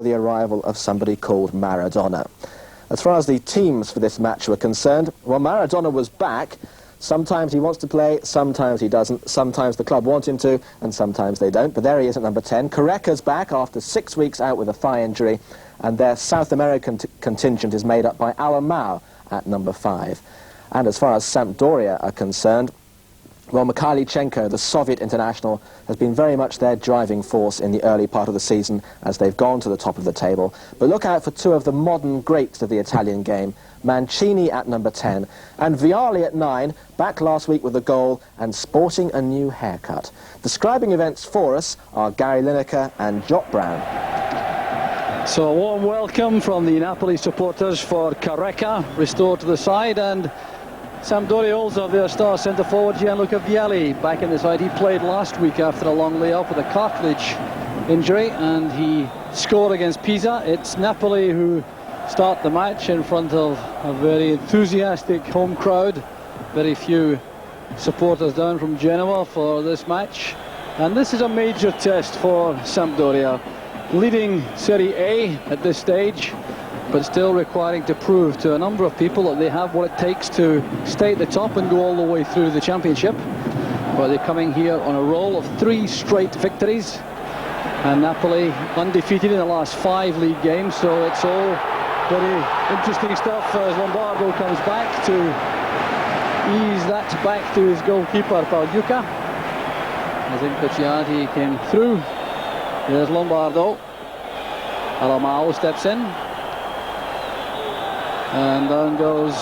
the arrival of somebody called Maradona. As far as the teams for this match were concerned, well, Maradona was back. Sometimes he wants to play, sometimes he doesn't. Sometimes the club want him to, and sometimes they don't. But there he is at number 10. Careca's back after 6 weeks out with a thigh injury, and their South American contingent is made up by Alamao at number 5. And as far as Sampdoria are concerned, well, Mikhailichenko, the Soviet international, has been very much their driving force in the early part of the season as they've gone to the top of the table. But look out for two of the modern greats of the Italian game, Mancini at number 10 and Vialli at 9, back last week with a goal and sporting a new haircut. Describing events for us are Gary Lineker and Jock Brown. So a warm welcome from the Napoli supporters for Careca, restored to the side, and Sampdoria also have their star centre-forward Gianluca Vialli back in the side. He played last week after a long layoff with a cartilage injury, and he scored against Pisa. It's Napoli who start the match in front of a very enthusiastic home crowd. Very few supporters down from Genoa for this match. And this is a major test for Sampdoria, leading Serie A at this stage, but still requiring to prove to a number of people that they have what it takes to stay at the top and go all the way through the championship. But they're coming here on a roll of 3 straight victories, and Napoli undefeated in the last 5 league games, so it's all very interesting stuff as Lombardo comes back to ease that back to his goalkeeper Pagliuca. As Impacciati came through, there's Lombardo. Alamao steps in, and down goes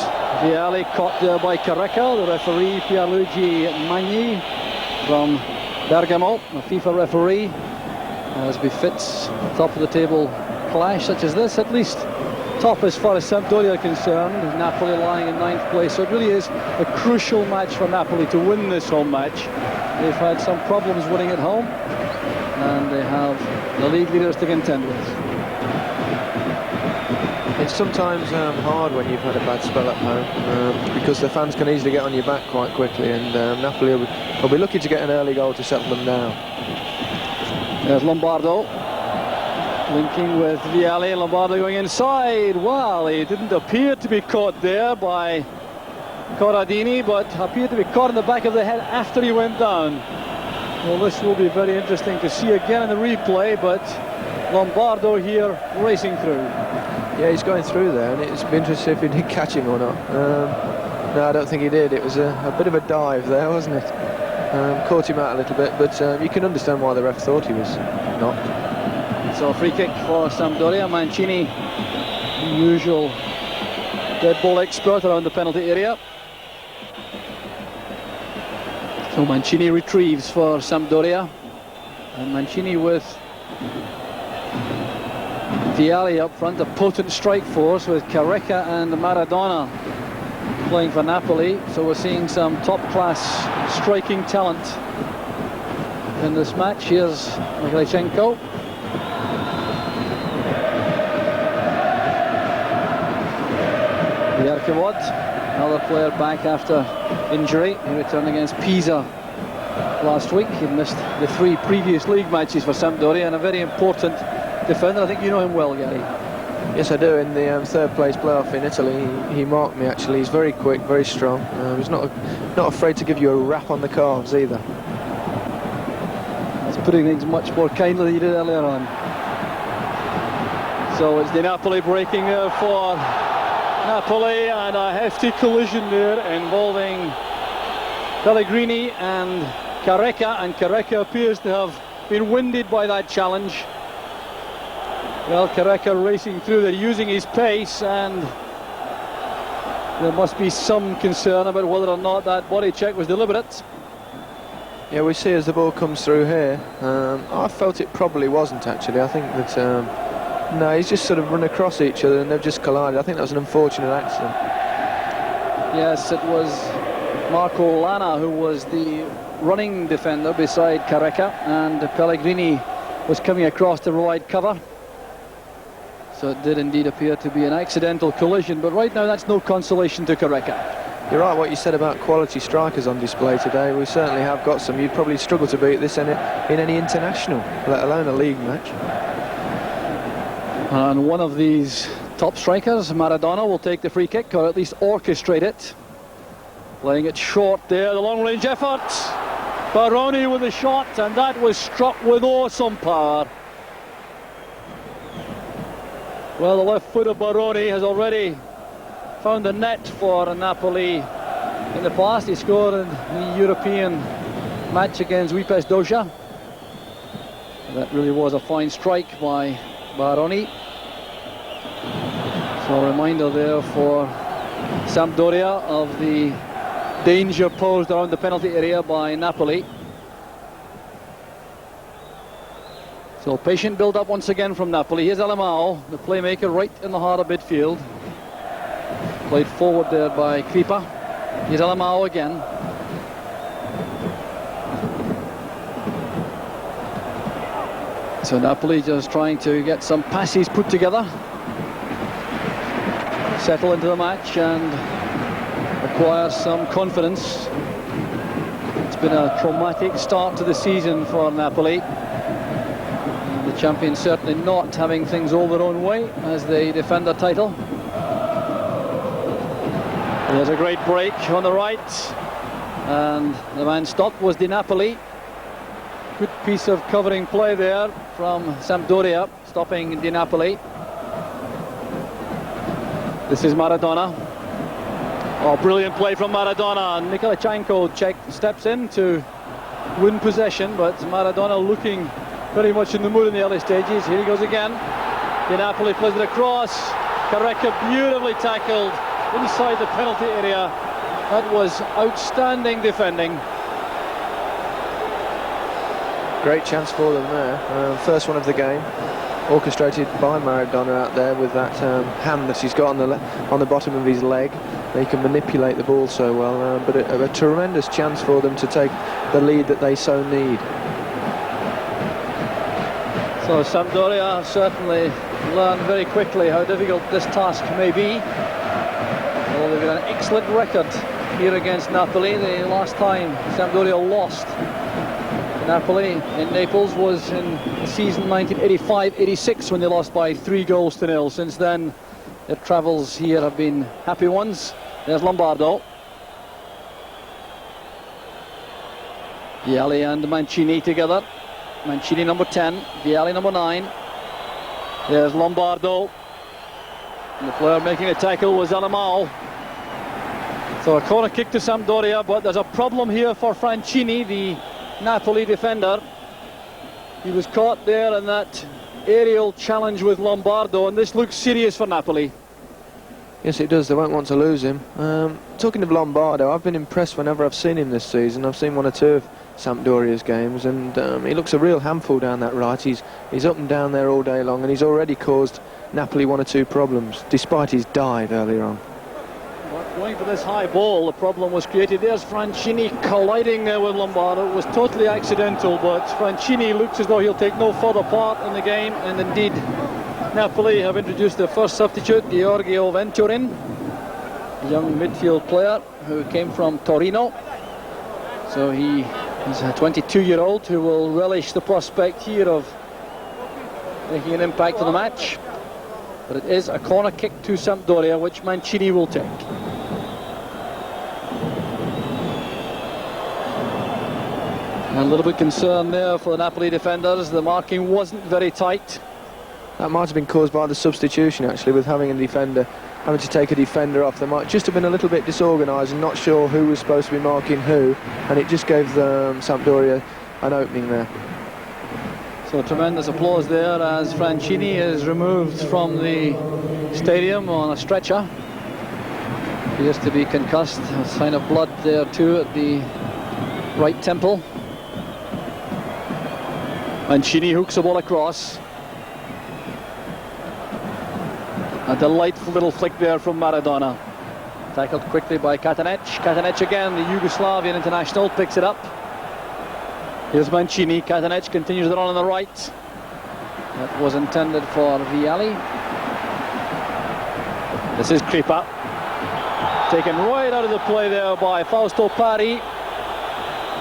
Vialli, caught there by Careca. The referee, Pierluigi Magni from Bergamo, a FIFA referee, as befits top of the table clash such as this. At least top as far as Sampdoria are concerned, Napoli lying in 9th place, so it really is a crucial match for Napoli to win this home match. They've had some problems winning at home, and they have the league leaders to contend with. It's sometimes hard when you've had a bad spell at home, because the fans can easily get on your back quite quickly, and Napoli will be lucky to get an early goal to settle them down. There's Lombardo linking with Vialli. Lombardo going inside. Well, he didn't appear to be caught there by Corradini, but appeared to be caught in the back of the head after he went down. Well, this will be very interesting to see again in the replay, but Lombardo here racing through. Yeah, he's going through there, and it's been interesting if he did catch him or not. No, I don't think he did. It was a bit of a dive there, wasn't it? Caught him out a little bit, but you can understand why the ref thought he was not. So a free kick for Sampdoria. Mancini, the usual dead ball expert around the penalty area. So Mancini retrieves for Sampdoria, and Mancini with Vialli up front, a potent strike force with Careca and Maradona playing for Napoli. So we're seeing some top-class striking talent in this match. Here's Mikhailichenko. The Archivod, another player back after injury. He returned against Pisa last week. He missed the 3 previous league matches for Sampdoria, and a very important defender. I think you know him well, Gary. Yes, I do. In the 3rd place playoff in Italy, he marked me actually. He's very quick, very strong. He's not afraid to give you a rap on the calves either. That's putting things much more kindly than he did earlier on. So it's the Napoli breaking there for Napoli, and a hefty collision there involving Pellegrini and Careca, and Careca appears to have been winded by that challenge. Well, Careca racing through, they're using his pace, and there must be some concern about whether or not that body check was deliberate. Yeah, we see as the ball comes through here. I felt it probably wasn't actually. I think that no, he's just sort of run across each other and they've just collided. I think that was an unfortunate accident. Yes, it was Marco Lana who was the running defender beside Careca, and Pellegrini was coming across to provide cover. So it did indeed appear to be an accidental collision, but right now that's no consolation to Careca. You're right what you said about quality strikers on display today. We certainly have got some. You'd probably struggle to beat this in any international, let alone a league match. And one of these top strikers, Maradona, will take the free kick, or at least orchestrate it. Playing it short there, the long-range effort. Baroni with the shot, and that was struck with awesome power. Well, the left foot of Baroni has already found the net for Napoli in the past. He scored in the European match against Wipes Doja. That really was a fine strike by Baroni. So a reminder there for Sampdoria of the danger posed around the penalty area by Napoli. So patient build-up once again from Napoli. Here's Alemão, the playmaker, right in the heart of midfield. Played forward there by Kripa. Here's Alemão again. So Napoli just trying to get some passes put together, settle into the match and acquire some confidence. It's been a traumatic start to the season for Napoli. The champions certainly not having things all their own way as they defend their title. There's a great break on the right, and the man stopped was Di Napoli. Good piece of covering play there from Sampdoria, stopping Di Napoli. This is Maradona. Oh, brilliant play from Maradona. Nikolichenko steps in to win possession, but Maradona looking very much in the mood in the early stages. Here he goes again. Di Napoli plays it across. Careca beautifully tackled inside the penalty area. That was outstanding defending. Great chance for them there. First one of the game, orchestrated by Maradona out there with that hand that he's got on the bottom of his leg. He can manipulate the ball so well, but a tremendous chance for them to take the lead that they so need. So Sampdoria certainly learned very quickly how difficult this task may be. Well, they've got an excellent record here against Napoli. The last time Sampdoria lost Napoli in Naples was in the season 1985-86 when they lost by 3-0. Since then, their travels here have been happy ones. There's Lombardo. Vialli and Mancini together. Mancini number 10, Vialli number 9. There's Lombardo. And the player making a tackle was Alemão. So a corner kick to Sampdoria, but there's a problem here for Francini, the Napoli defender. He was caught there in that aerial challenge with Lombardo, and this looks serious for Napoli. Yes, it does. They won't want to lose him. Talking of Lombardo, I've been impressed whenever I've seen him this season. I've seen one or two of Sampdoria's games, and he looks a real handful down that right. He's up and down there all day long, and he's already caused Napoli one or two problems, despite his dive earlier on. Going for this high ball, the problem was created. There's Francini colliding there with Lombardo. It was totally accidental, but Francini looks as though he'll take no further part in the game, and indeed Napoli have introduced their first substitute, Giorgio Venturin, a young midfield player who came from Torino. So he's a 22-year-old who will relish the prospect here of making an impact on the match. But it is a corner kick to Sampdoria, which Mancini will take. And a little bit concerned there for the Napoli defenders. The marking wasn't very tight. That might have been caused by the substitution, actually, with having to take a defender off. They might just have been a little bit disorganised and not sure who was supposed to be marking who, and it just gave Sampdoria an opening there. So tremendous applause there as Francini is removed from the stadium on a stretcher. He is to be concussed. A sign of blood there too at the right temple. Mancini hooks the ball across. A delightful little flick there from Maradona. Tackled quickly by Katanec. Katanec again, the Yugoslavian international, picks it up. Here's Mancini. Katanec continues the run on the right. That was intended for Vialli. This is Kripa. Taken right out of the play there by Fausto Pari.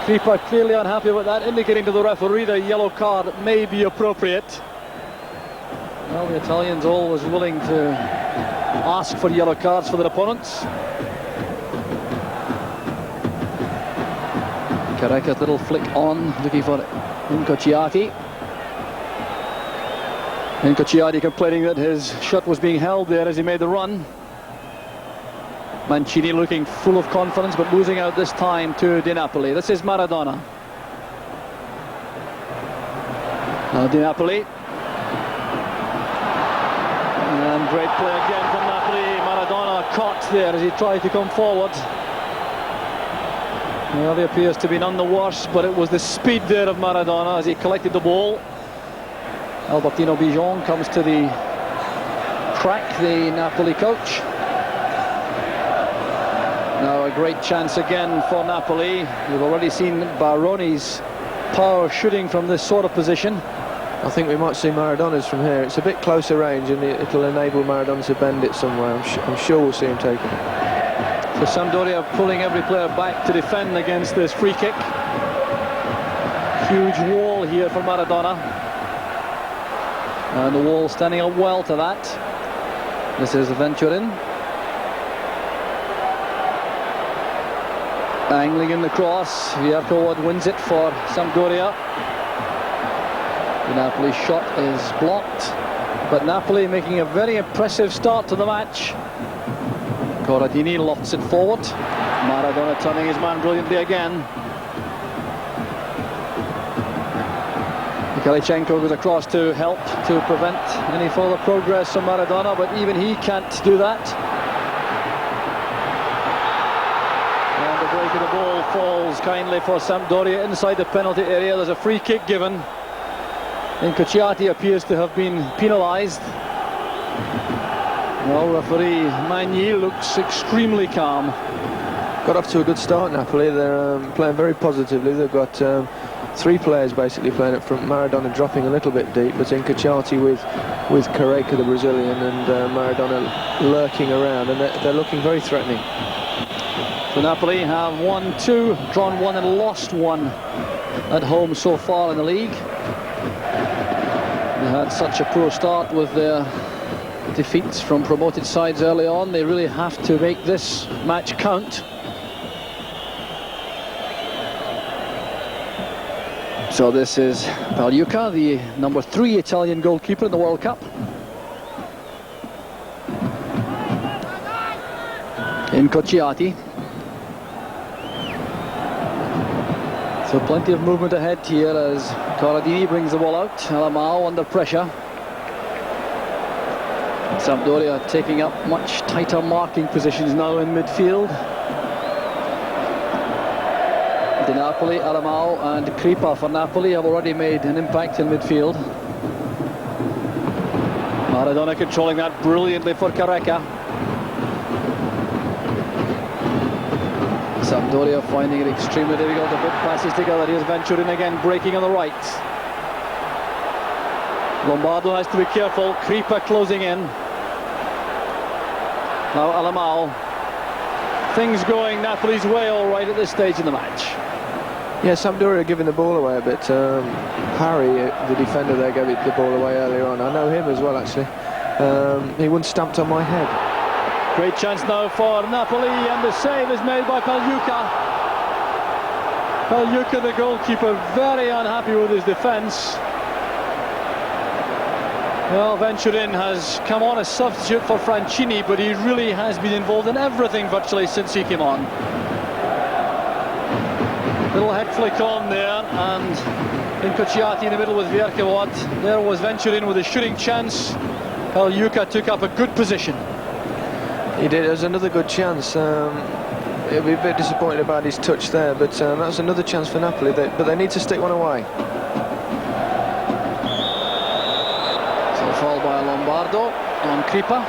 Kripa clearly unhappy with that, indicating to the referee the yellow card may be appropriate. Well, the Italians always willing to ask for yellow cards for their opponents. Carreca's little flick on, looking for Incocciati. Incocciati complaining that his shot was being held there as he made the run. Mancini looking full of confidence, but losing out this time to Di Napoli. This is Maradona. Now Di Napoli. And great play again from Napoli. Maradona caught there as he tried to come forward. Well, he appears to be none the worse, but it was the speed there of Maradona as he collected the ball. Albertino Bijon comes to the track, the Napoli coach. Now a great chance again for Napoli. We've already seen Baroni's power shooting from this sort of position. I think we might see Maradona's from here. It's a bit closer range and it'll enable Maradona to bend it somewhere. I'm sure we'll see him take it. So Sampdoria pulling every player back to defend against this free kick. Huge wall here for Maradona. And the wall standing up well to that. This is Venturin. Angling in the cross. Viercowod wins it for Sampdoria. The Napoli shot is blocked. But Napoli making a very impressive start to the match. Corradini lofts it forward. Maradona turning his man brilliantly again. Kalichenko goes across to help to prevent any further progress from Maradona, but even he can't do that. And the break of the ball falls kindly for Sampdoria inside the penalty area. There's a free kick given. Incocciati appears to have been penalised. Well, referee Magni looks extremely calm. Got off to a good start, Napoli. They're playing very positively. They've got 3 players basically playing up front. Maradona dropping a little bit deep, but Incocciati with Carreca, the Brazilian, and Maradona lurking around, and they're looking very threatening. So Napoli have won 2, drawn 1 and lost 1 at home so far in the league. They had such a poor start with their defeats from promoted sides early on. They really have to make this match count. So this is Pagliuca, the number 3 Italian goalkeeper in the World Cup. Incocciati. So plenty of movement ahead here as Corradini brings the ball out. Alamao under pressure. Sampdoria taking up much tighter marking positions now in midfield. Di Napoli, Alamao and Kripa for Napoli have already made an impact in midfield. Maradona controlling that brilliantly for Carreca. Sampdoria finding it extremely difficult to put passes together. Here's Venturin again breaking on the right. Lombardo has to be careful. Kripa closing in. Now Alamao. Things going Napoli's way all right at this stage in the match. Yeah, Sampdoria giving the ball away a bit. Harry, the defender there, gave the ball away earlier on. I know him as well, actually. He once stamped on my head. Great chance now for Napoli, and the save is made by Pagliuca. Pagliuca, the goalkeeper, very unhappy with his defence. Well, Venturin has come on as substitute for Francini, but he really has been involved in everything virtually since he came on. Little head flick on there, and Incocciati in the middle with Viercowod. There was Venturin with a shooting chance. Pagliuca took up a good position. He did. It was another good chance. He'll be a bit disappointed about his touch there, but that was another chance for Napoli. But they need to stick one away. So foul by Lombardo on Kripa.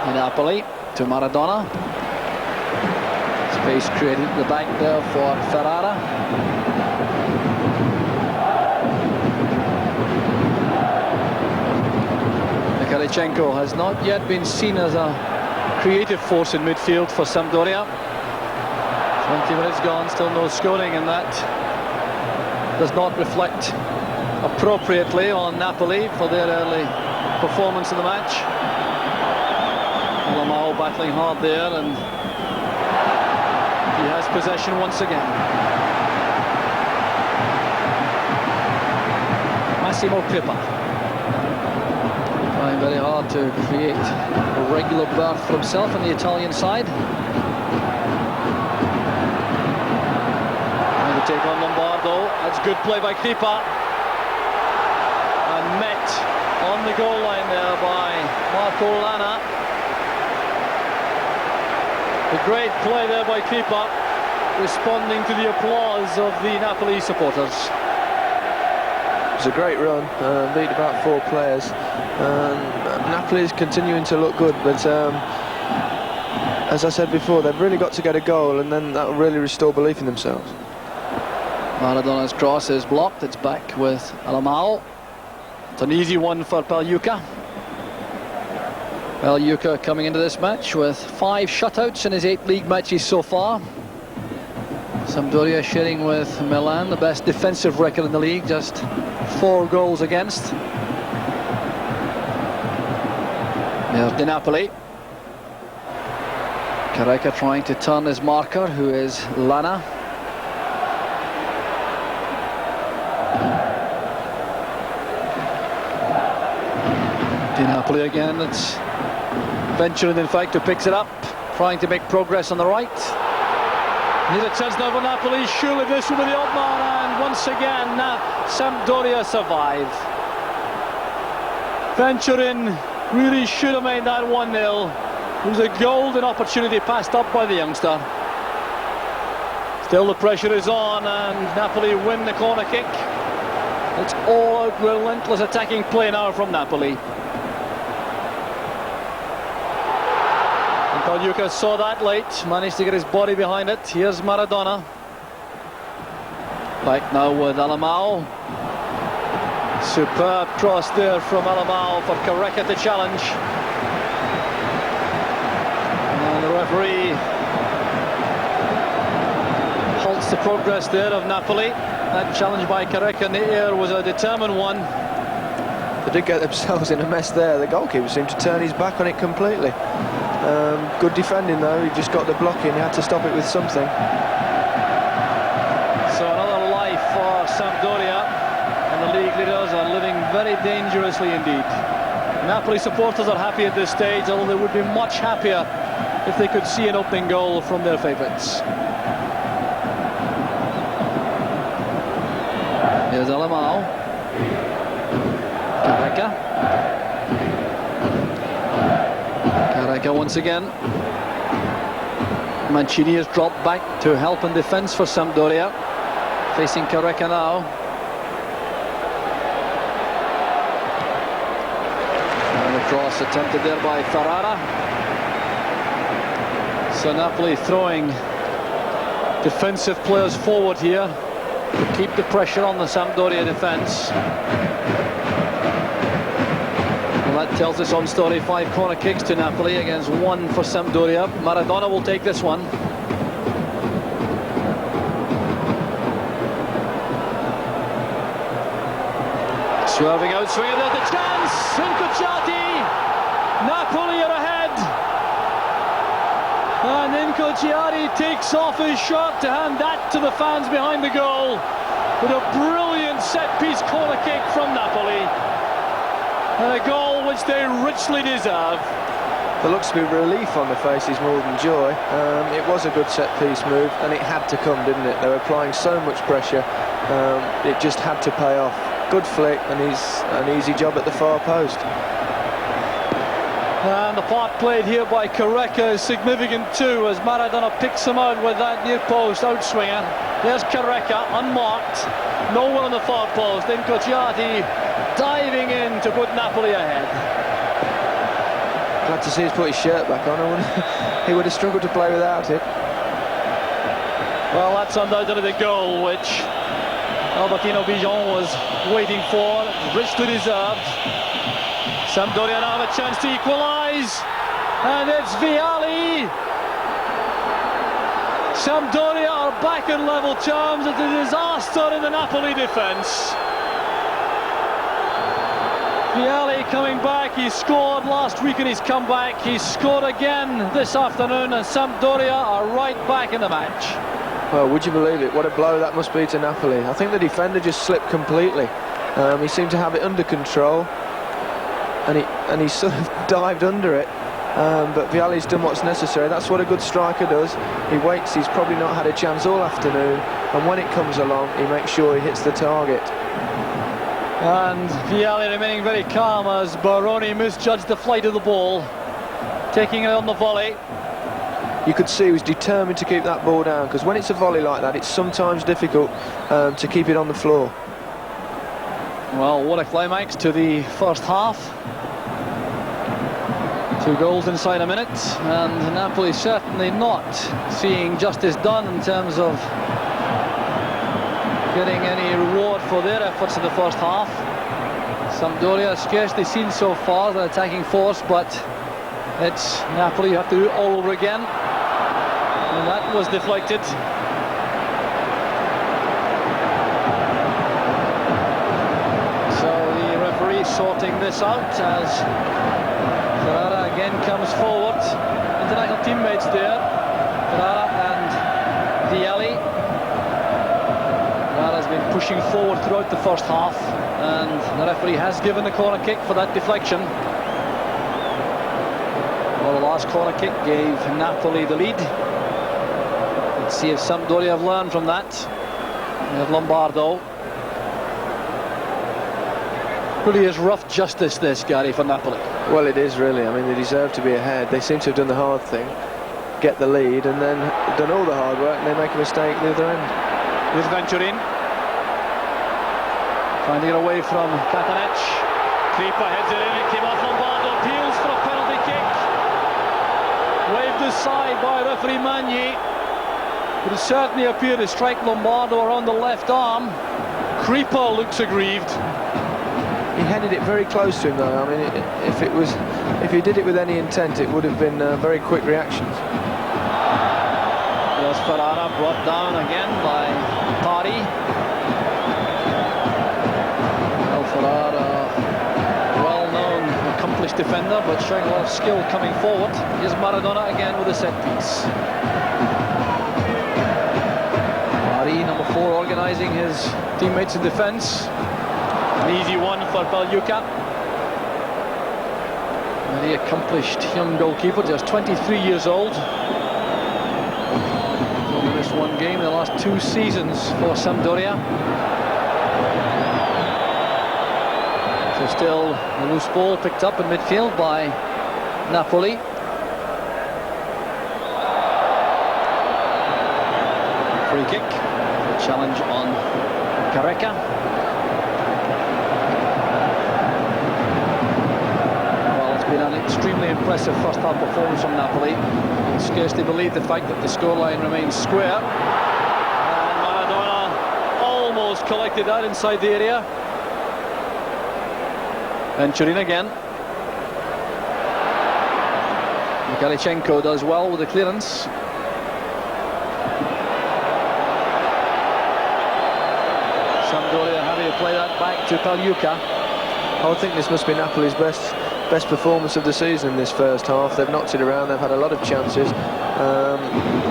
Di Napoli to Maradona. Space created at the back there for Ferrara. Kalichenko has not yet been seen as a creative force in midfield for Sampdoria. 20 minutes gone, still no scoring, and that does not reflect appropriately on Napoli for their early performance in the match. Lamau battling hard there, and he has possession once again. Massimo Pippa trying very hard to create a regular berth for himself on the Italian side. And the take on Lombardo. That's good play by Kripa. And met on the goal line there by Marco Lana. A great play there by Kripa, responding to the applause of the Napoli supporters. It was a great run, beat about 4 players. Napoli is continuing to look good, but as I said before, they've really got to get a goal, and then that will really restore belief in themselves. Maradona's cross is blocked. It's back with Alamao. It's an easy one for Pagliuca. Pagliuca coming into this match with 5 shutouts in his 8 league matches so far. Sampdoria sharing with Milan the best defensive record in the league, just 4 goals against. There's Di Napoli. Careca trying to turn his marker, who is Lana. Di Napoli again, it's venturing in fact, who picks it up, trying to make progress on the right. Here's a chance now for Napoli. Surely this will be the odd man, and once again Sampdoria survive. Venturing really should have made that 1-0. It was a golden opportunity passed up by the youngster. Still the pressure is on, and Napoli win the corner kick. It's all out relentless attacking play now from Napoli. Pagliuca saw that late, managed to get his body behind it. Here's Maradona. Back now with Alamao. Superb cross there from Alamao for Careca to challenge. And the referee halts the progress there of Napoli. That challenge by Careca in the air was a determined one. They did get themselves in a mess there. The goalkeeper seemed to turn his back on it completely. Good defending though, he just got the block in, he had to stop it with something. So another life for Sampdoria, and the league leaders are living very dangerously indeed. Napoli supporters are happy at this stage, although they would be much happier if they could see an opening goal from their favourites. Here's Alamao. Careca once again. Mancini has dropped back to help in defence for Sampdoria. Facing Careca now. And the cross attempted there by Ferrara. So Napoli throwing defensive players forward here to keep the pressure on the Sampdoria defence. That tells us on story. 5 corner kicks to Napoli against 1 for Sampdoria. Maradona will take this one. Swerving out, swinging at the chance. Incrociati. Napoli are ahead. And Incrociati takes off his shirt to hand that to the fans behind the goal. With a brilliant set-piece corner kick from Napoli. And a goal which they richly deserve. There looks to be relief on the faces more than joy. It was a good set-piece move, and it had to come, didn't it? They were applying so much pressure, it just had to pay off. Good flick, and an easy job at the far post. And the part played here by Careca is significant too, as Maradona picks him out with that near post outswinger. There's Careca, unmarked, no one on the far post. Then Incrociati diving in to put Napoli ahead. Glad to see he's put his shirt back on. He would have struggled to play without it. Well, that's undoubtedly the goal which Albertino Bijon was waiting for, richly deserved. Sampdoria now have a chance to equalise, and it's Vialli. Sampdoria are back in level terms. It's a disaster in the Napoli defence. Vialli coming back. He scored last week and he's come back. He's scored again this afternoon, and Sampdoria are right back in the match. Well, would you believe it? What a blow that must be to Napoli. I think the defender just slipped completely. He seemed to have it under control, and he sort of dived under it. But Vialli's done what's necessary. That's what a good striker does. He waits. He's probably not had a chance all afternoon, and when it comes along, he makes sure he hits the target. And Vialli remaining very calm as Baroni misjudged the flight of the ball, taking it on the volley. You could see he was determined to keep that ball down, because when it's a volley like that, it's sometimes difficult to keep it on the floor. Well, what a climax to the first half. 2 goals inside a minute, and Napoli certainly not seeing justice done in terms of getting any reward for their efforts in the first half. Sampdoria scarcely seen so far the attacking force, but it's Napoli who have to do it all over again, and that was deflected. So the referee sorting this out as Ferrara again comes forward. International teammates there, Ferrara and Vialli. Ferrara's been pushing forward throughout the first half, and the referee has given the corner kick for that deflection. Well, the last corner kick gave Napoli the lead. Let's see if Sampdoria have learned from that. We have Lombardo. Really is rough justice this, Gary, for Napoli. Well, it is really. I mean, they deserve to be ahead. They seem to have done the hard thing, get the lead, and then done all the hard work, and they make a mistake at the other end. Here's Venturin, trying to get away from Katanec. Kripa heads it in, it came off Lombardo, appeals for a penalty kick. Waved aside by referee Magni. But it certainly appeared to strike Lombardo around the left arm. Kripa looks aggrieved. He headed it very close to him, though. I mean, if he did it with any intent, it would have been very quick reactions. There's Ferrara, brought down again by Tari. Well, Ferrara, well-known, accomplished defender, but showing a lot of skill coming forward. Here's Maradona again with a set piece. Tari, number 4, organising his teammates in defence. An easy one for Pagliuca. Very accomplished young goalkeeper, just 23 years old. Only missed 1 game in the last 2 seasons for Sampdoria. So still a loose ball picked up in midfield by Napoli. Free kick. A challenge on Careca. Been an extremely impressive first half performance from Napoli. Can scarcely believe the fact that the scoreline remains square. And Maradona almost collected that inside the area. Venturin again. Mikalichenko does well with the clearance. Sampdoria having to play that back to Pagliuca. I would think this must be Napoli's best performance of the season in this first half. They've knocked it around, they've had a lot of chances.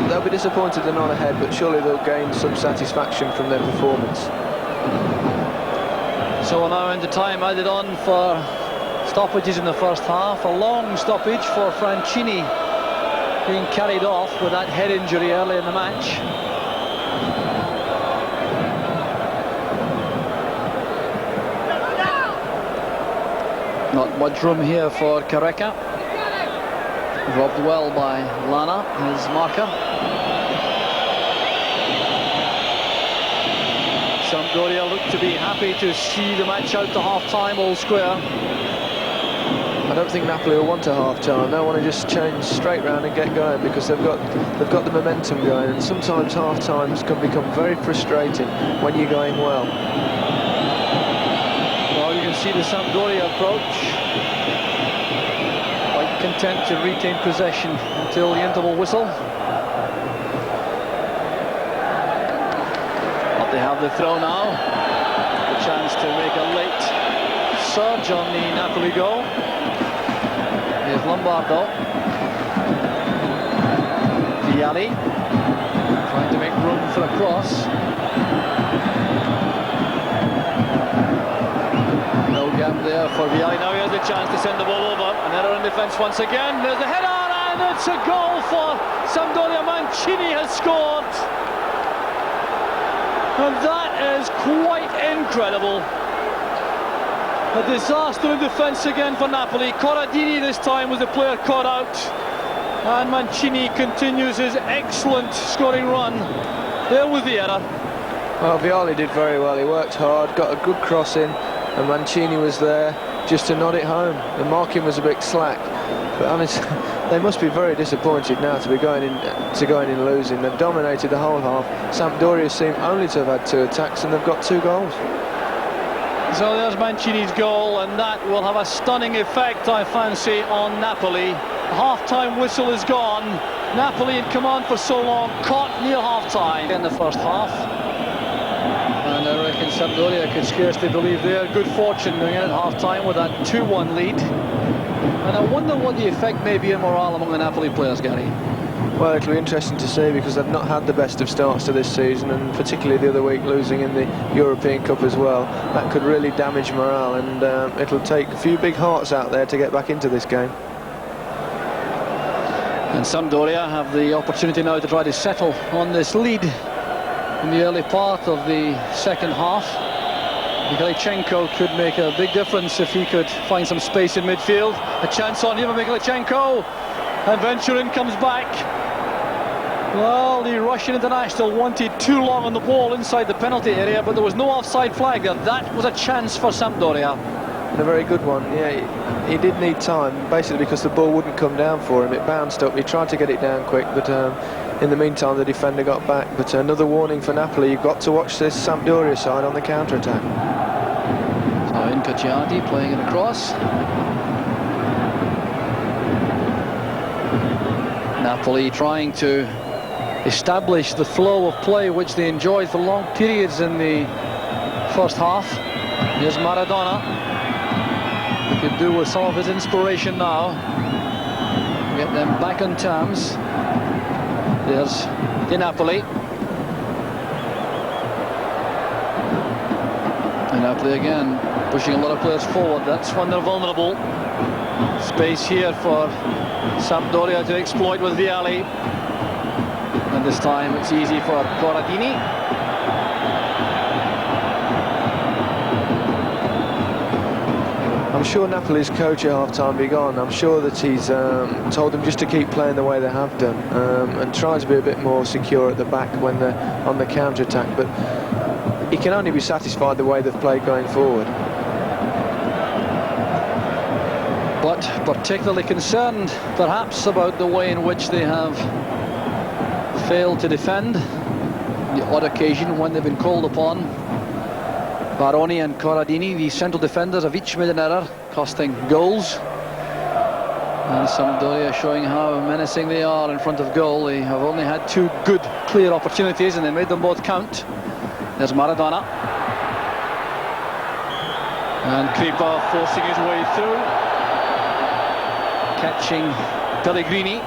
They'll be disappointed they're not ahead, but surely they'll gain some satisfaction from their performance. So we're now into time added on for stoppages in the first half. A long stoppage for Francini, being carried off with that head injury early in the match. Not much room here for Careca. Robbed well by Lana, his marker. Sampdoria look to be happy to see the match out to half-time, all square. I don't think Napoli will want a half-time. They want to just change straight round and get going, because they've got the momentum going, and sometimes half-times can become very frustrating when you're going well. You can see the Sampdoria approach. Quite content to retain possession until the interval whistle. But they have the throw now. The chance to make a late surge on the Napoli goal. Here's Lombardo. Vialli trying to make room for a cross. No gap there for Vialli. Now he has the chance to send the ball over. An error in defence once again. There's the header, and it's a goal for Sampdoria. Mancini has scored. And that is quite incredible. A disaster in defence again for Napoli. Corradini this time was the player caught out. And Mancini continues his excellent scoring run. There was the error. Well, Vialli did very well. He worked hard, got a good cross in, and Mancini was there just to nod it home. The marking was a bit slack. But honestly, they must be very disappointed now to be going in losing. They've dominated the whole half. Sampdoria seem only to have had 2 attacks, and they've got 2 goals. So there's Mancini's goal, and that will have a stunning effect, I fancy, on Napoli. The half-time whistle is gone. Napoli in command for so long, caught near half-time in the first half. And I reckon Sampdoria could scarcely believe their good fortune going in at half-time with that 2-1 lead. And I wonder what the effect may be in morale among the Napoli players, Gary. Well, it'll be interesting to see, because they've not had the best of starts to this season, and particularly the other week losing in the European Cup as well. That could really damage morale, and it'll take a few big hearts out there to get back into this game. And Sampdoria have the opportunity now to try to settle on this lead in the early part of the second half. Mikhailichenko could make a big difference if he could find some space in midfield. A chance on him, Mikhailichenko, and Venturin comes back. Well, the Russian international wanted too long on the ball inside the penalty area, but there was no offside flag there. That was a chance for Sampdoria. And a very good one. Yeah, he did need time, basically because the ball wouldn't come down for him. It bounced up. He tried to get it down quick, but in the meantime the defender got back. But another warning for Napoli: you've got to watch this Sampdoria side on the counter-attack. So Incacciati playing it across. Napoli trying to establish the flow of play which they enjoyed for long periods in the first half. Here's Maradona. He could do with some of his inspiration now. Get them back on terms. There's Di Napoli. And Napoli again pushing a lot of players forward. That's when they're vulnerable. Space here for Sampdoria to exploit with Vialli. And this time it's easy for Corradini. I'm sure Napoli's coach at half-time be gone. I'm sure that he's told them just to keep playing the way they have done, and try to be a bit more secure at the back when they're on the counter-attack. But he can only be satisfied the way they've played going forward. But particularly concerned, perhaps, about the way in which they have failed to defend. The odd occasion when they've been called upon. Baroni and Corradini, the central defenders, have each made an error, costing goals. And Sampdoria showing how menacing they are in front of goal. They have only had 2 good, clear opportunities, and they made them both count. There's Maradona. And Kripa forcing his way through. Catching Pellegrini.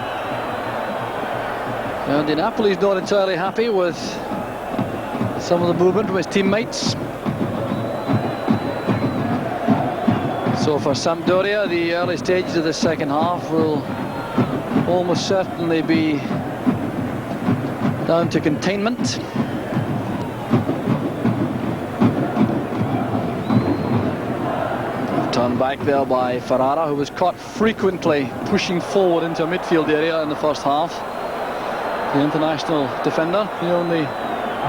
And Di Napoli's not entirely happy with some of the movement from his teammates. So for Sampdoria, the early stages of the second half will almost certainly be down to containment. Turned back there by Ferrara, who was caught frequently pushing forward into a midfield area in the first half. The international defender, the only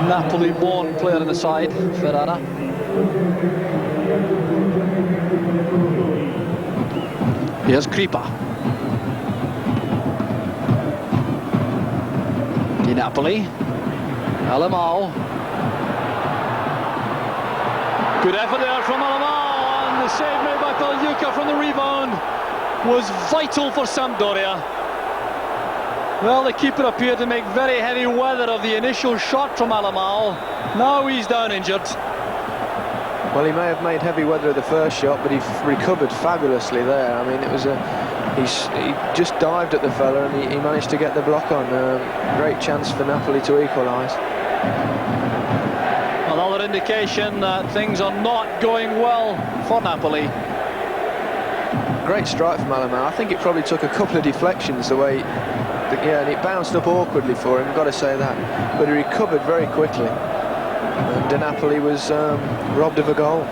Napoli-born player in the side, Ferrara. Here's Kripa. Di Napoli. Alemão. Good effort there from Alemão, and the save made by Pagliuca from the rebound was vital for Sampdoria. Well, the keeper appeared to make very heavy weather of the initial shot from Alemão. Now he's down injured. Well, he may have made heavy weather of the first shot, but he recovered fabulously there. I mean, it was he just dived at the fella and he managed to get the block on. Great chance for Napoli to equalise. Another indication that things are not going well for Napoli. Great strike from Alamar. I think it probably took a couple of deflections the way, and it bounced up awkwardly for him, got to say that. But he recovered very quickly. And Napoli was robbed of a goal.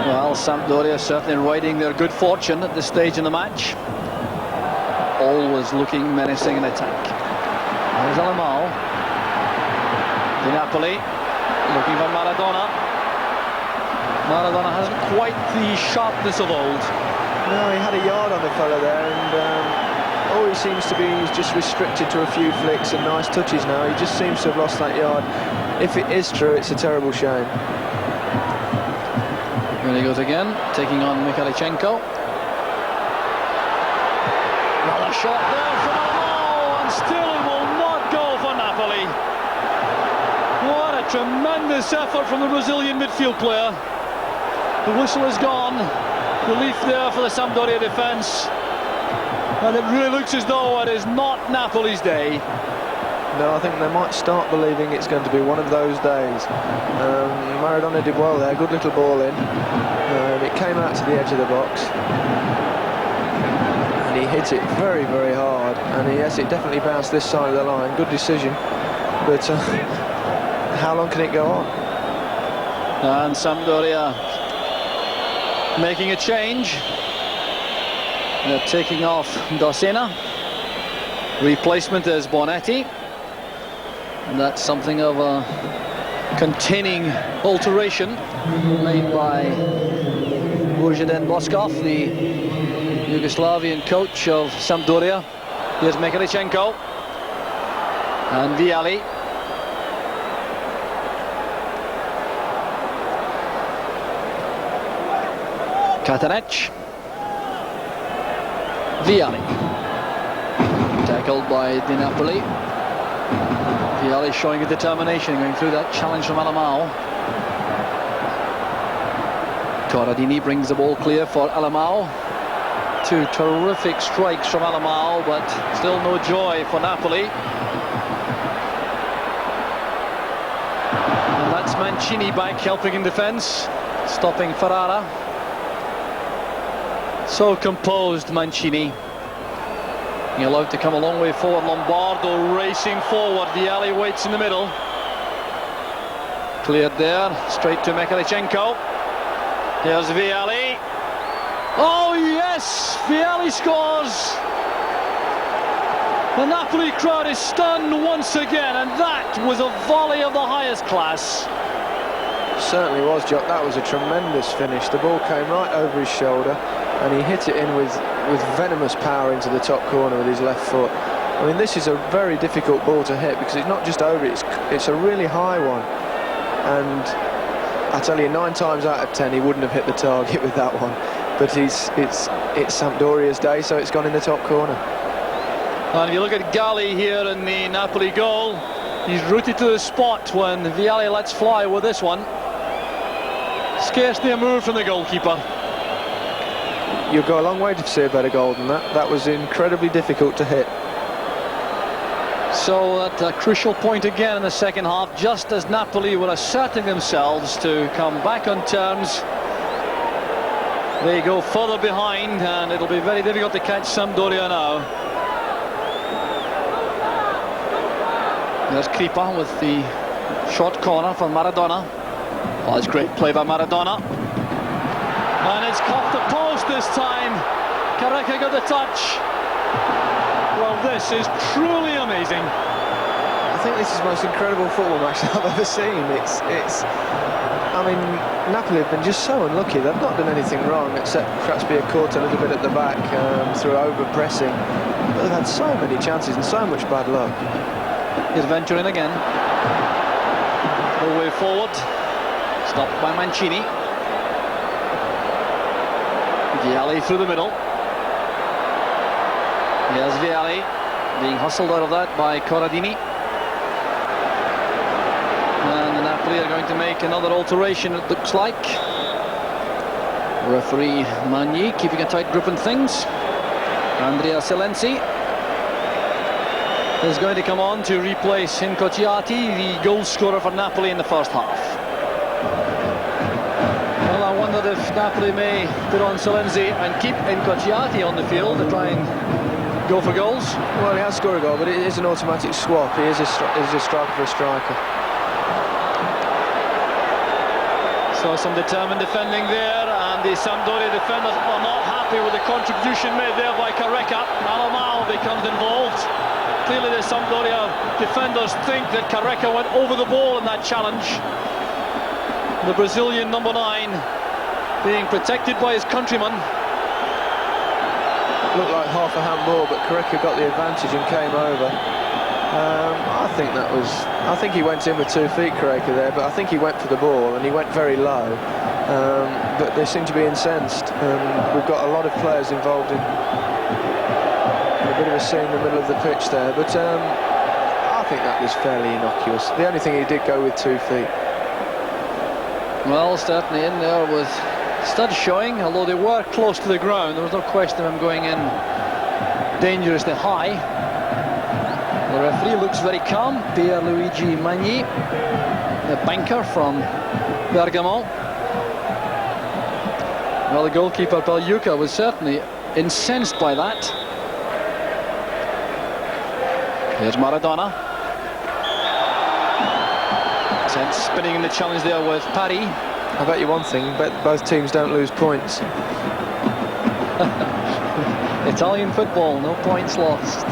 Well, Sampdoria certainly riding their good fortune at this stage in the match. Always looking menacing in attack. There's Alamal. Napoli looking for Maradona. Maradona hasn't quite the sharpness of old. No, he had a yard on the fella there, and all he seems to be is just restricted to a few flicks and nice touches now. He just seems to have lost that yard. If it is true, it's a terrible shame. Here he goes again, taking on Mikhalichenko. Another shot there from Alamal, and still it will not go for Napoli. What a tremendous effort from the Brazilian midfield player. The whistle is gone. Relief there for the Sampdoria defence. And it really looks as though it is not Napoli's day. No, I think they might start believing it's going to be one of those days. Maradona did well there, good little ball in. It came out to the edge of the box. And he hit it very, very hard. And yes, it definitely bounced this side of the line. Good decision. But how long can it go on? And Sampdoria making a change. They're taking off Dossena. Replacement is Bonetti. And that's something of a containing alteration made by Burjaden Boskov, the Yugoslavian coach of Sampdoria. Here's Mikhalichenko. And Vialli. Katanec. Vialli. Tackled by Di Napoli. Vialli showing a determination, going through that challenge from Alamao. Corradini brings the ball clear for Alamao. Two terrific strikes from Alamao, but still no joy for Napoli. And that's Mancini back helping in defence, stopping Ferrara. So composed, Mancini. He's allowed to come a long way forward. Lombardo racing forward. Vialli waits in the middle. Cleared there, straight to Mikhalichenko. Here's Vialli. Oh yes, Vialli scores. The Napoli crowd is stunned once again, and that was a volley of the highest class. Certainly was, Jock. That was a tremendous finish. The ball came right over his shoulder, and he hit it in with venomous power into the top corner with his left foot. I mean, this is a very difficult ball to hit because it's not just over, it's a really high one. And I tell you, 9 times out of 10 he wouldn't have hit the target with that one. But it's Sampdoria's day, so it's gone in the top corner. And if you look at Galli here in the Napoli goal, he's rooted to the spot when Vialli lets fly with this one. Scarcely a move from the goalkeeper. You'll go a long way to see a better goal than that. That was incredibly difficult to hit. So at a crucial point again in the second half, just as Napoli were asserting themselves to come back on terms, they go further behind, and it'll be very difficult to catch Sampdoria now. There's Kripa with the short corner for Maradona. Oh, it's great play by Maradona. And it's caught the post this time. Careca got the touch. Well, this is truly amazing. I think this is the most incredible football match I've ever seen. I mean, Napoli have been just so unlucky. They've not done anything wrong except perhaps be caught a little bit at the back through over-pressing. But they've had so many chances and so much bad luck. Here's venturing again. All the way forward. Stopped by Mancini. Vialli through the middle. Here's Vialli being hustled out of that by Corradini. And the Napoli Napoli are going to make another alteration, it looks like. Referee Magni keeping a tight grip on things. Andrea Selenzi is going to come on to replace Incocciati, the goal scorer for Napoli in the first half. Well, I wondered if Napoli may put on Selenzi and keep Incocciati on the field to try and go for goals. Well, he has scored a goal, but it is an automatic swap. He is a striker for a striker. So some determined defending there, and the Sampdoria defenders are not happy with the contribution made there by Careca. Alamao becomes involved. Clearly the Sampdoria defenders think that Careca went over the ball in that challenge. The Brazilian number 9 being protected by his countryman. Looked like half a handball, but Careca got the advantage and came over. I think he went in with 2 feet, Careca, there, but I think he went for the ball and he went very low. But they seem to be incensed. We've got a lot of players involved in a bit of a scene in the middle of the pitch there, but I think that was fairly innocuous. The only thing he did go with 2 feet. Well, certainly in there with studs showing, although they were close to the ground. There was no question of him going in dangerously high. The referee looks very calm, Pierluigi Magni, the banker from Bergamo. Well, the goalkeeper Pagliuca was certainly incensed by that. Here's Maradona. Sense spinning in the challenge there with Pari. I bet you one thing, both teams don't lose points. Italian football, no points lost.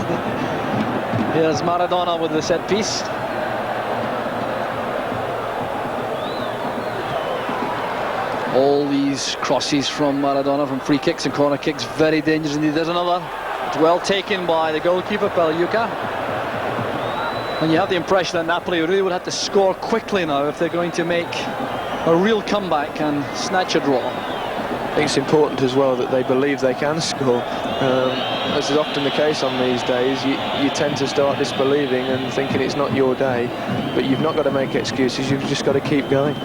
Here's Maradona with the set piece. All these crosses from Maradona from free kicks and corner kicks, very dangerous indeed. There's another. It's well taken by the goalkeeper, Pagliuca. And you have the impression that Napoli really would have to score quickly now if they're going to make a real comeback and snatch a draw. I think it's important as well that they believe they can score. As is often the case on these days, you tend to start disbelieving and thinking it's not your day, but you've not got to make excuses, you've just got to keep going.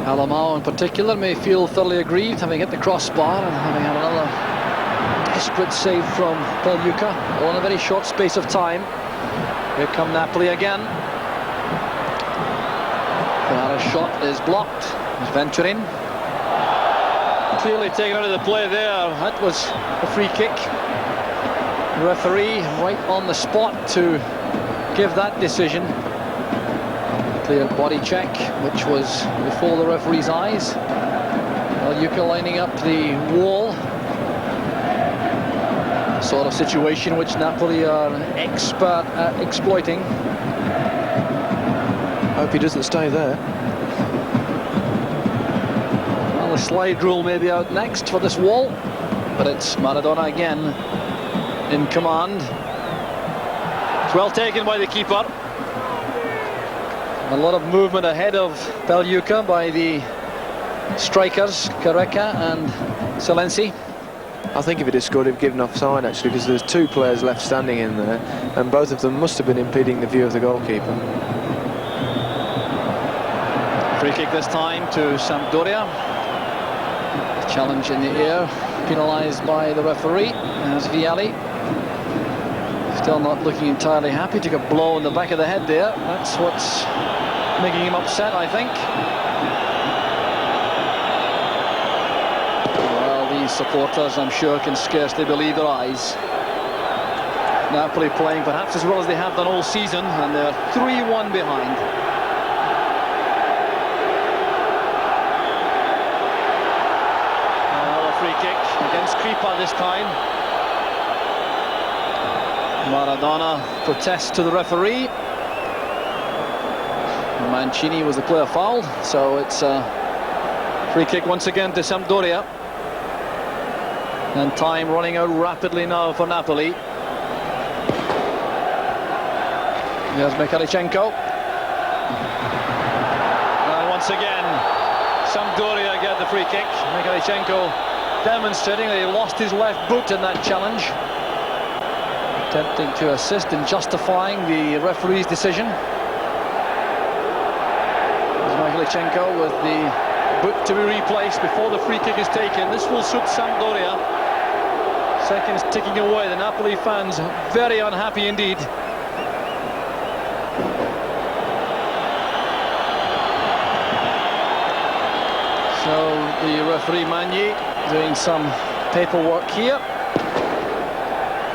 Alamao in particular may feel thoroughly aggrieved, having hit the crossbar and having had another desperate save from Pagliuca, all in a very short space of time. Here come Napoli again. Ferrara's shot is blocked. It's Venturin. Clearly taken out of the play there. That was a free kick. The referee right on the spot to give that decision. Clear body check, which was before the referee's eyes. Pagliuca lining up the wall. Sort of situation which Napoli are expert at exploiting. Hope he doesn't stay there. Well, the slide rule may be out next for this wall, but it's Maradona again in command. It's well taken by the keeper. A lot of movement ahead of Pagliuca by the strikers, Careca and Selenzi. I think if it had scored, he'd given offside actually, because there's 2 players left standing in there, and both of them must have been impeding the view of the goalkeeper. Free kick this time to Sampdoria. Challenge in the air, penalised by the referee, as Vialli. Still not looking entirely happy. Took a blow in the back of the head there. That's what's making him upset, I think. Well, these supporters, I'm sure, can scarcely believe their eyes. Napoli playing perhaps as well as they have done all season, and they're 3-1 behind. Another free kick against Kripa this time. Maradona protests to the referee. Mancini was the player fouled, so it's a free kick once again to Sampdoria. And time running out rapidly now for Napoli. There's Mikhalichenko. And once again, Sampdoria get the free kick. Mikhalichenko demonstrating that he lost his left boot in that challenge. Attempting to assist in justifying the referee's decision. Michalichenko with the boot to be replaced before the free kick is taken. This will suit Sampdoria. Seconds ticking away. The Napoli fans very unhappy indeed. So the referee Magni doing some paperwork here.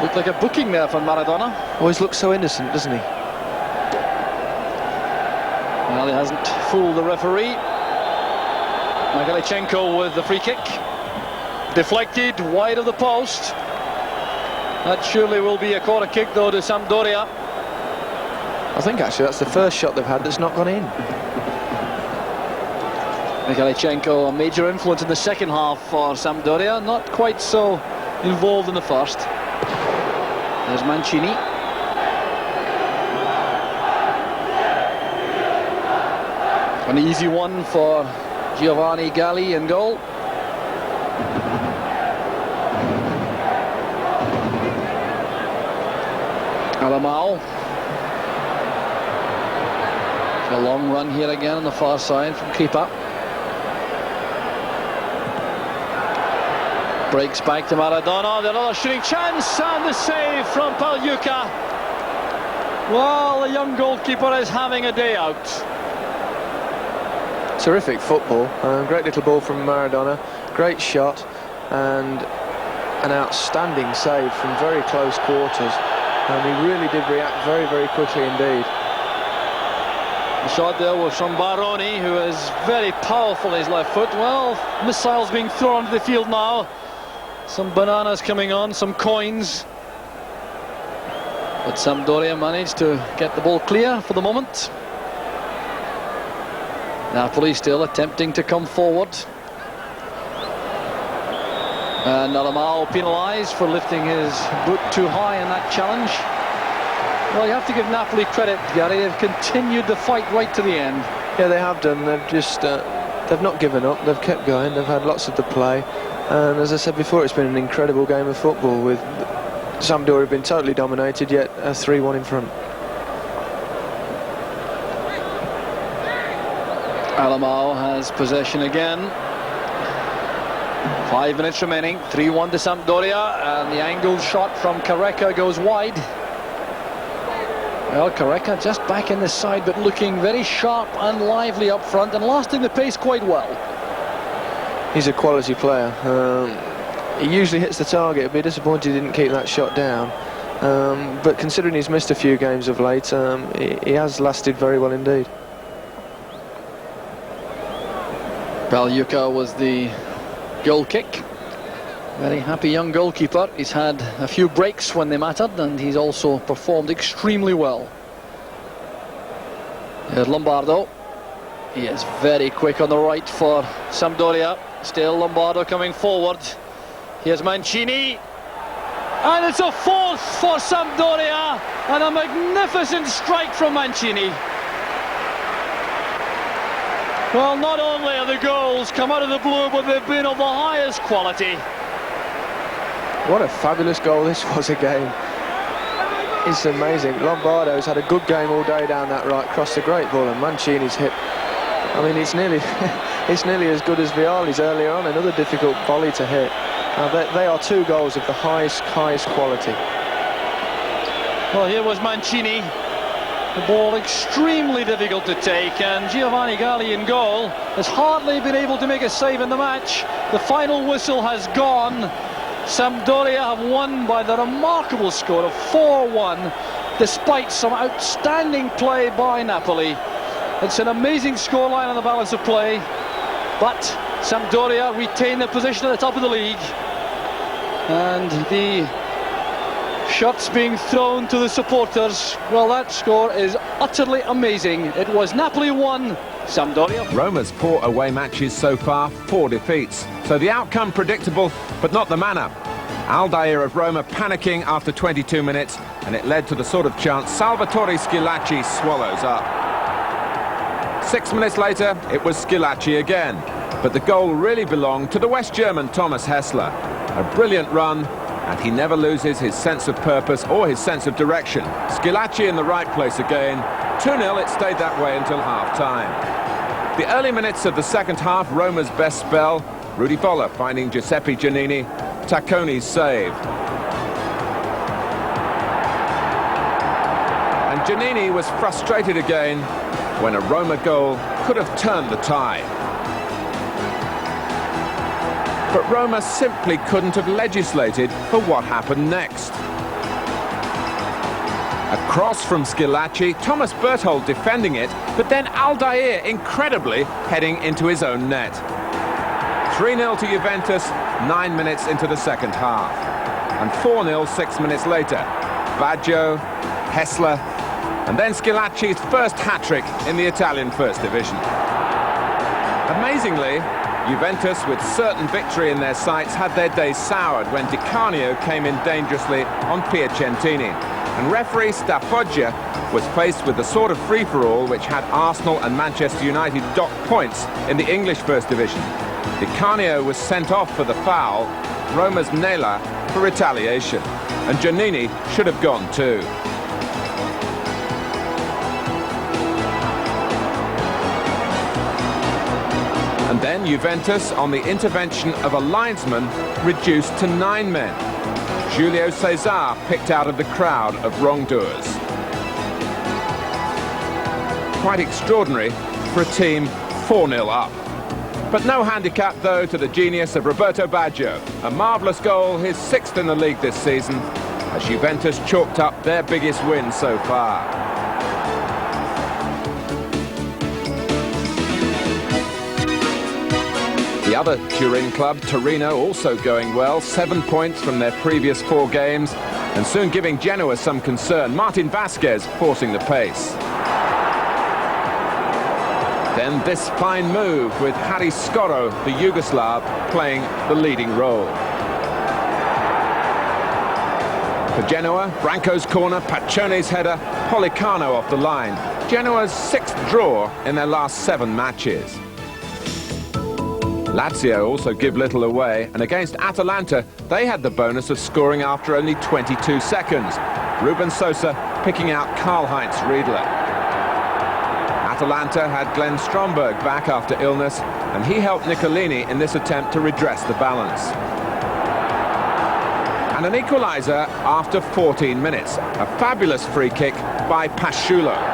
Looked like a booking there for Maradona. Always looks so innocent, doesn't he? Well, he hasn't fooled the referee. Michalichenko with the free kick. Deflected wide of the post. That surely will be a corner kick though to Sampdoria. I think actually that's the first shot they've had that's not gone in. Michalichenko, a major influence in the second half for Sampdoria, not quite so involved in the first. There's Mancini. An easy one for Giovanni Galli in goal. Alamao. A long run here again on the far side from Kripa. Breaks back to Maradona. Another shooting chance and the save from Pagliuca. Well, the young goalkeeper is having a day out. Terrific football. Great little ball from Maradona. Great shot and an outstanding save from very close quarters. And he really did react very, very quickly indeed. The shot there was from Baroni, who is very powerful in his left foot. Well, missiles being thrown to the field now. Some bananas coming on, some coins. But Sampdoria managed to get the ball clear for the moment. Napoli still attempting to come forward. And Alamao penalised for lifting his boot too high in that challenge. Well, you have to give Napoli credit, Gary. They've continued the fight right to the end. Yeah, they have done. They've just they've not given up. They've kept going. They've had lots of the play. And as I said before, it's been an incredible game of football with Sampdoria been totally dominated, yet 3-1 in front. Alamao has possession again. 5 minutes remaining. 3-1 to Sampdoria, and the angled shot from Careca goes wide. Well, Careca just back in the side, but looking very sharp and lively up front and lasting the pace quite well. He's a quality player. He usually hits the target. I'd be disappointed he didn't keep that shot down. But considering he's missed a few games of late, he has lasted very well indeed. Pagliuca was the goal kick. Very happy young goalkeeper. He's had a few breaks when they mattered, and he's also performed extremely well. Here's Lombardo. He is very quick on the right for Sampdoria. Still Lombardo coming forward. Here's Mancini. And it's a fourth for Sampdoria. And a magnificent strike from Mancini. Well, not only are the goals come out of the blue, but they've been of the highest quality. What a fabulous goal this was again. It's amazing. Lombardo's had a good game all day down that right, crossed the great ball, and Mancini's hit. I mean, it's nearly it's nearly as good as Vialli's earlier on, another difficult volley to hit. They are two goals of the highest quality. Well, here was Mancini. The ball extremely difficult to take, and Giovanni Galli in goal has hardly been able to make a save in the match. The final whistle has gone. Sampdoria have won by the remarkable score of 4-1, despite some outstanding play by Napoli. It's an amazing scoreline on the balance of play, but Sampdoria retain their position at the top of the league. And the shots being thrown to the supporters, well, that score is utterly amazing. It was Napoli 1, Sampdoria. Roma's 4 away matches so far, 4 defeats. So the outcome predictable, but not the manner. Aldair of Roma panicking after 22 minutes, and it led to the sort of chance Salvatore Schillaci swallows up. 6 minutes later, it was Schillaci again. But the goal really belonged to the West German Thomas Hessler. A brilliant run, and he never loses his sense of purpose or his sense of direction. Schillaci in the right place again. 2-0, it stayed that way until half-time. The early minutes of the second half, Roma's best spell. Rudi Voller finding Giuseppe Giannini. Tacconi's save. And Giannini was frustrated again when a Roma goal could have turned the tide. But Roma simply couldn't have legislated for what happened next. A cross from Schillaci, Thomas Berthold defending it, but then Aldair incredibly heading into his own net. 3-0 to Juventus, 9 minutes into the second half. And 4-0 6 minutes later. Baggio, Hessler, and then Schillaci's first hat-trick in the Italian First Division. Amazingly, Juventus, with certain victory in their sights, had their day soured when Di Canio came in dangerously on Piacentini. And referee Stafoggia was faced with the sort of free-for-all which had Arsenal and Manchester United docked points in the English First Division. Di Canio was sent off for the foul, Roma's Nela for retaliation, and Giannini should have gone too. And then Juventus, on the intervention of a linesman, reduced to 9 men. Julio Cesar picked out of the crowd of wrongdoers. Quite extraordinary for a team 4-0 up. But no handicap, though, to the genius of Roberto Baggio. A marvellous goal, his 6th in the league this season, as Juventus chalked up their biggest win so far. The other Turin club, Torino, also going well. 7 points from their previous 4 games, and soon giving Genoa some concern. Martin Vasquez forcing the pace. Then this fine move with Harry Skoro, the Yugoslav, playing the leading role. For Genoa, Branco's corner, Paccione's header, Policano off the line. Genoa's 6th draw in their last 7 matches. Lazio also give little away, and against Atalanta, they had the bonus of scoring after only 22 seconds. Ruben Sosa picking out Karl-Heinz Riedler. Atalanta had Glenn Stromberg back after illness, and he helped Niccolini in this attempt to redress the balance. And an equaliser after 14 minutes. A fabulous free kick by Pasciullo.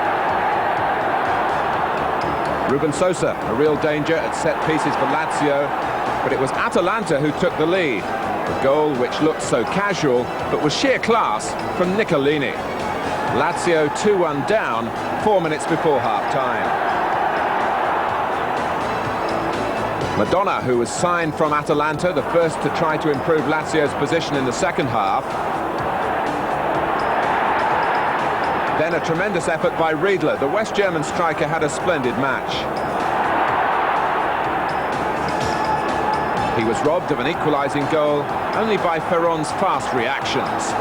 Ruben Sosa, a real danger at set pieces for Lazio, but it was Atalanta who took the lead. A goal which looked so casual, but was sheer class from Niccolini. Lazio 2-1 down, 4 minutes before half-time. Maradona, who was signed from Atalanta, the first to try to improve Lazio's position in the second half. Then a tremendous effort by Riedler. The West German striker had a splendid match. He was robbed of an equalising goal only by Ferron's fast reactions.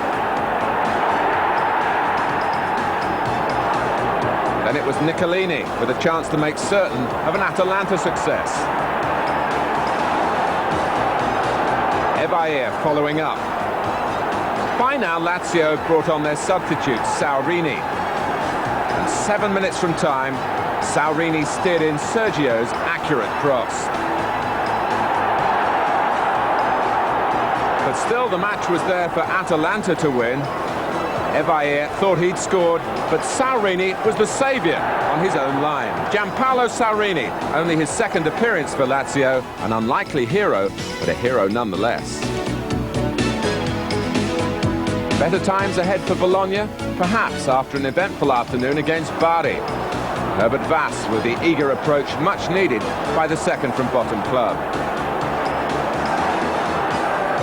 Then it was Niccolini with a chance to make certain of an Atalanta success. Ebair following up. By now, Lazio have brought on their substitute, Saurini. And 7 minutes from time, Saurini steered in Sergio's accurate cross. But still, the match was there for Atalanta to win. Ebair thought he'd scored, but Saurini was the saviour on his own line. Gianpaolo Saurini, only his 2nd appearance for Lazio, an unlikely hero, but a hero nonetheless. Better times ahead for Bologna, perhaps after an eventful afternoon against Bari. Herbert Vass with the eager approach much needed by the second from bottom club.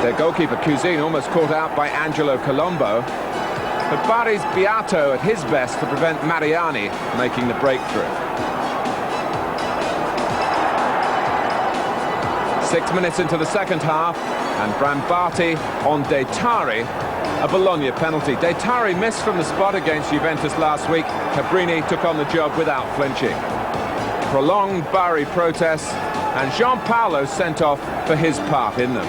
Their goalkeeper Cousin almost caught out by Angelo Colombo, but Bari's Beato at his best to prevent Mariani making the breakthrough. 6 minutes into the second half, and Brambati on De Tari, a Bologna penalty. De Tari missed from the spot against Juventus last week. Cabrini took on the job without flinching. Prolonged Bari protests, and Gianpaolo sent off for his part in them.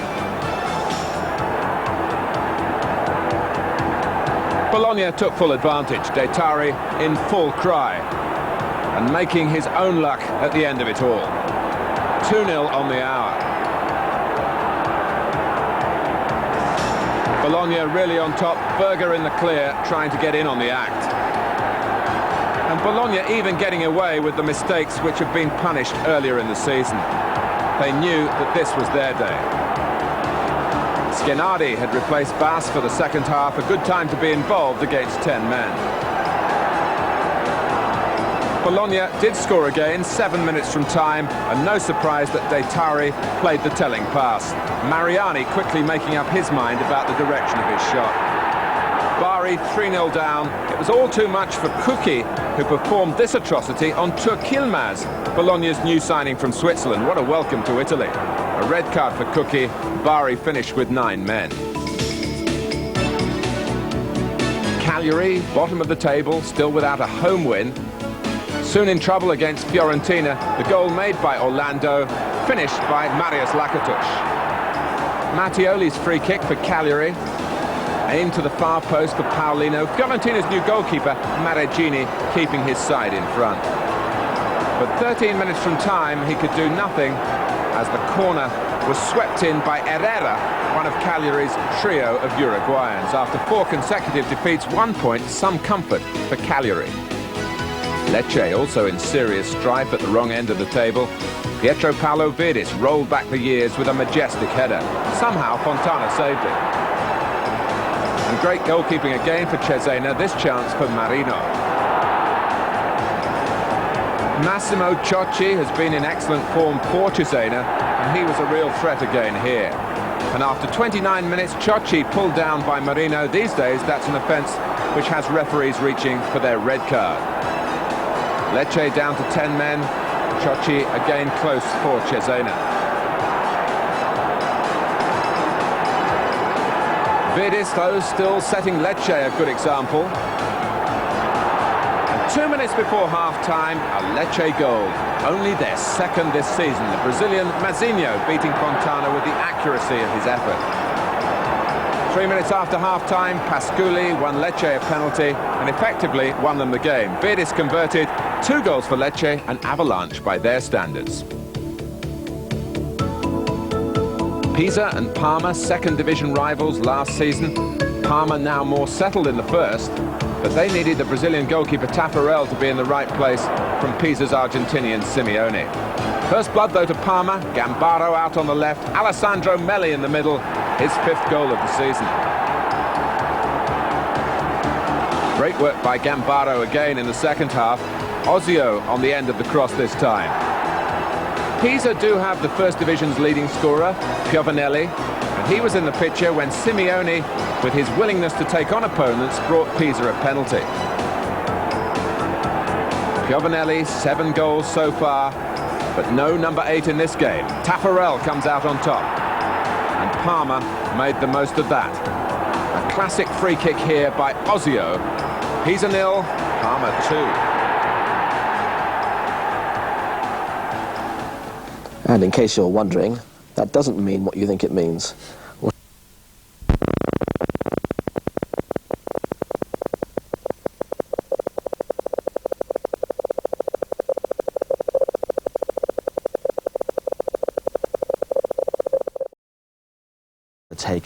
Bologna took full advantage. De Tari in full cry. and making his own luck at the end of it all. 2-0 on the hour. Bologna really on top, Berger in the clear, trying to get in on the act. And Bologna even getting away with the mistakes which have been punished earlier in the season. They knew that this was their day. Schienardi had replaced Bass for the second half, a good time to be involved against 10 men. Bologna did score again 7 minutes from time, and no surprise that De Tari played the telling pass. Mariani quickly making up his mind about the direction of his shot. Bari 3-0 down. It was all too much for Kuki, who performed this atrocity on Turk Yilmaz, Bologna's new signing from Switzerland. What a welcome to Italy. A red card for Kuki. Bari finished with 9 men. Cagliari, bottom of the table, still without a home win. Soon in trouble against Fiorentina. The goal made by Orlando, finished by Marius Lakatos. Mattioli's free kick for Cagliari. Aimed to the far post for Paolino. Fiorentina's new goalkeeper, Maregini, keeping his side in front. But 13 minutes from time, he could do nothing as the corner was swept in by Herrera, one of Cagliari's trio of Uruguayans. After 4 consecutive defeats, 1 point, some comfort for Cagliari. Lecce also in serious strife at the wrong end of the table. Pietro Paolo Virdis rolled back the years with a majestic header. Somehow Fontana saved it. And great goalkeeping again for Cesena, this chance for Marino. Massimo Ciocci has been in excellent form for Cesena, and he was a real threat again here. And after 29 minutes, Ciocci pulled down by Marino. These days, that's an offence which has referees reaching for their red card. Lecce down to 10 men. Ciocci again close for Cesena. Virdis, though, still setting Lecce a good example. And 2 minutes before half-time, a Lecce goal. Only their second this season. The Brazilian Mazinho beating Fontana with the accuracy of his effort. 3 minutes after half-time, Pasculi won Lecce a penalty and effectively won them the game. Virdis converted 2 goals for Lecce, an avalanche by their standards. Pisa and Parma, second division rivals last season. Parma now more settled in the first, but they needed the Brazilian goalkeeper Taffarel to be in the right place from Pisa's Argentinian Simeone. First blood though to Parma, Gambaro out on the left, Alessandro Melli in the middle, his 5th goal of the season. Great work by Gambaro again in the second half. Ozio on the end of the cross this time. Pisa do have the first division's leading scorer, Piovanelli, and he was in the picture when Simeone, with his willingness to take on opponents, brought Pisa a penalty. Piovanelli, 7 goals so far, but no number 8 in this game. Taffarel comes out on top, and Parma made the most of that. A classic free kick here by Ozio. Pisa 0, Parma 2. And in case you're wondering, that doesn't mean what you think it means.